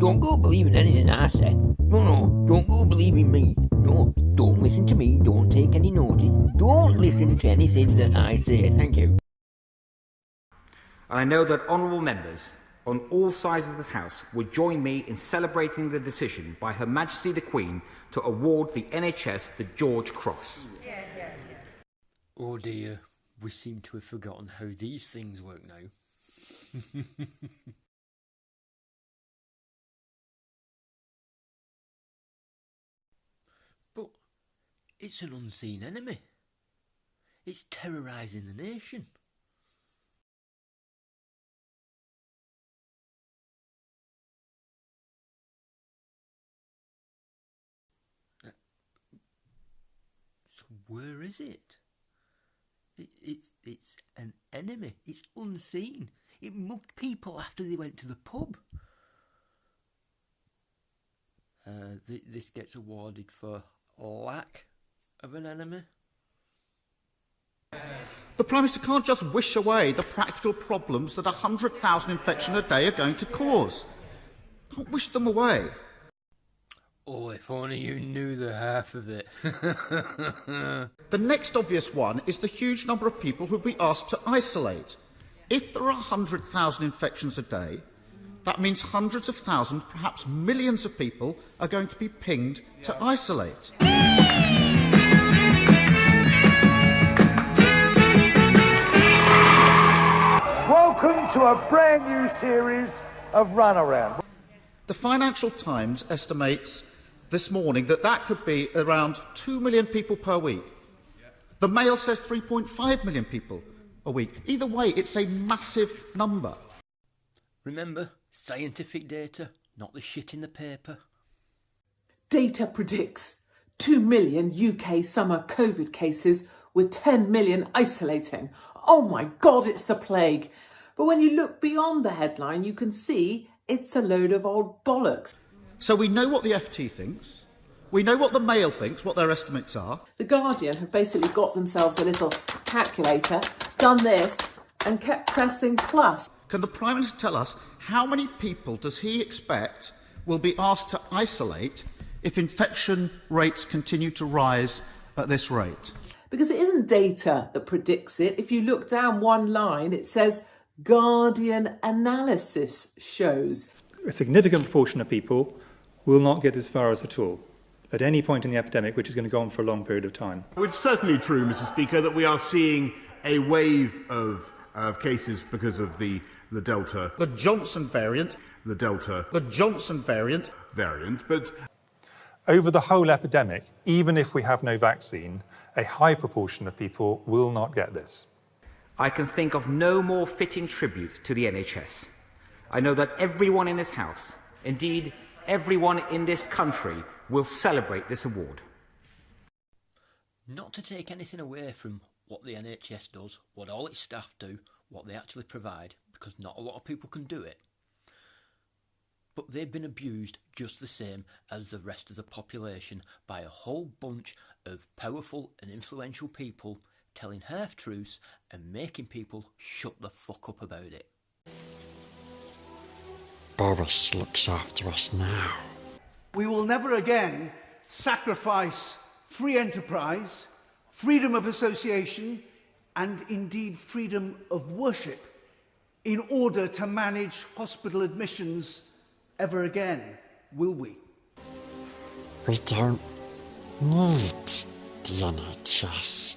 don't go believing anything I say. No, don't go believing me. No, don't listen to me, don't take any notice. Don't listen to anything that I say, thank you. And I know that honourable members on all sides of the House would join me in celebrating the decision by Her Majesty the Queen to award the NHS the George Cross. Oh dear, we seem to have forgotten how these things work now. But it's an unseen enemy. It's terrorising the nation. So where is it? It's an enemy. It's unseen. It mugged people after they went to the pub. This gets awarded for lack of an enemy. The Prime Minister can't just wish away the practical problems that 100,000 infections a day are going to cause. Can't wish them away. Oh, if only you knew the half of it. The next obvious one is the huge number of people who'll be asked to isolate. If there are 100,000 infections a day, that means hundreds of thousands, perhaps millions of people are going to be pinged to isolate. Welcome to a brand new series of Runaround. The Financial Times estimates this morning that could be around 2 million people per week. The Mail says 3.5 million people a week. Either way, it's a massive number. Remember, scientific data, not the shit in the paper. Data predicts 2 million UK summer COVID cases with 10 million isolating. Oh my God, it's the plague. But when you look beyond the headline, you can see it's a load of old bollocks. So we know what the FT thinks. We know what the Mail thinks, what their estimates are. The Guardian have basically got themselves a little calculator, done this, and kept pressing plus. Can the Prime Minister tell us how many people does he expect will be asked to isolate if infection rates continue to rise at this rate? Because it isn't data that predicts it. If you look down one line, it says Guardian analysis shows. A significant proportion of people will not get this virus at all, at any point in the epidemic, which is going to go on for a long period of time. It's certainly true, Mr. Speaker, that we are seeing a wave of cases because of the Delta. The Johnson variant. The Delta. The Johnson variant. But over the whole epidemic, even if we have no vaccine, a high proportion of people will not get this. I can think of no more fitting tribute to the NHS. I know that everyone in this House, indeed everyone in this country, will celebrate this award. Not to take anything away from what the NHS does, what all its staff do, what they actually provide, because not a lot of people can do it. But they've been abused just the same as the rest of the population by a whole bunch of powerful and influential people telling half-truths and making people shut the fuck up about it. Boris looks after us now. We will never again sacrifice free enterprise, freedom of association, and indeed freedom of worship in order to manage hospital admissions ever again, will we? We don't need the NHS.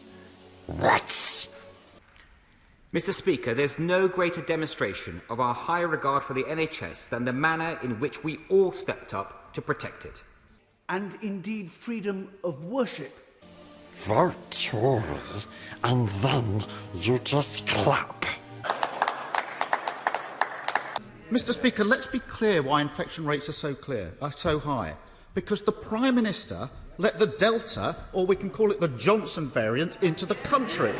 What? Mr. Speaker, there's no greater demonstration of our high regard for the NHS than the manner in which we all stepped up to protect it. And indeed freedom of worship. Vote Tory, and then you just clap. Mr. Speaker, let's be clear why infection rates are so high. Because the Prime Minister let the Delta, or we can call it the Johnson variant, into the country.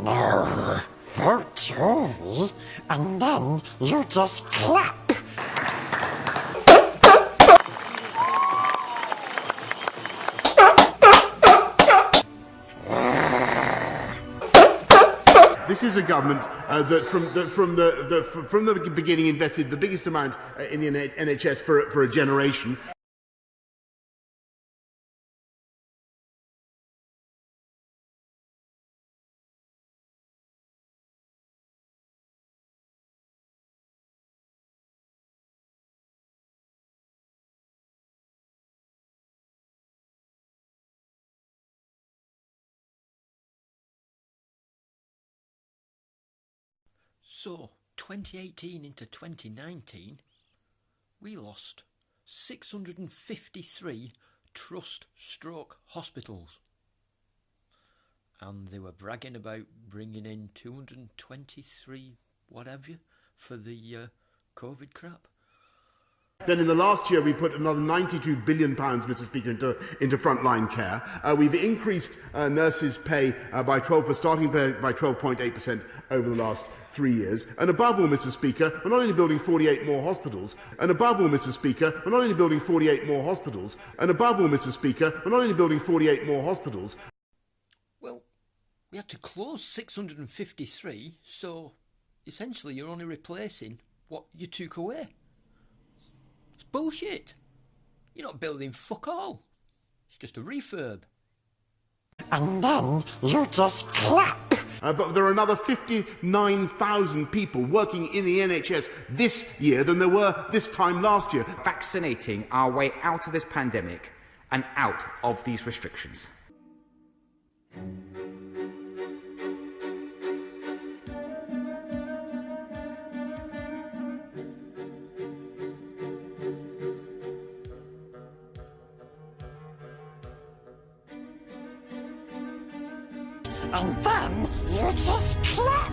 No, vote Tory, and then you just clap. This is a government that from the beginning invested the biggest amount in the NHS for a generation. So, 2018 into 2019, we lost 653 trust stroke hospitals. And they were bragging about bringing in 223 whatever for the COVID crap. Then in the last year we put another £92 billion, Mr. Speaker, into frontline care. We've increased nurses' pay starting pay by 12.8% over the last 3 years. And above all, Mr. Speaker, we're not only building 48 more hospitals. And above all, Mr. Speaker, we're not only building 48 more hospitals. And above all, Mr. Speaker, we're not only building 48 more hospitals. Well, we had to close 653, so essentially you're only replacing what you took away. It's bullshit. You're not building fuck all. It's just a refurb. And then you just clap. But there are another 59,000 people working in the NHS this year than there were this time last year. Vaccinating our way out of this pandemic and out of these restrictions. And then you just clap.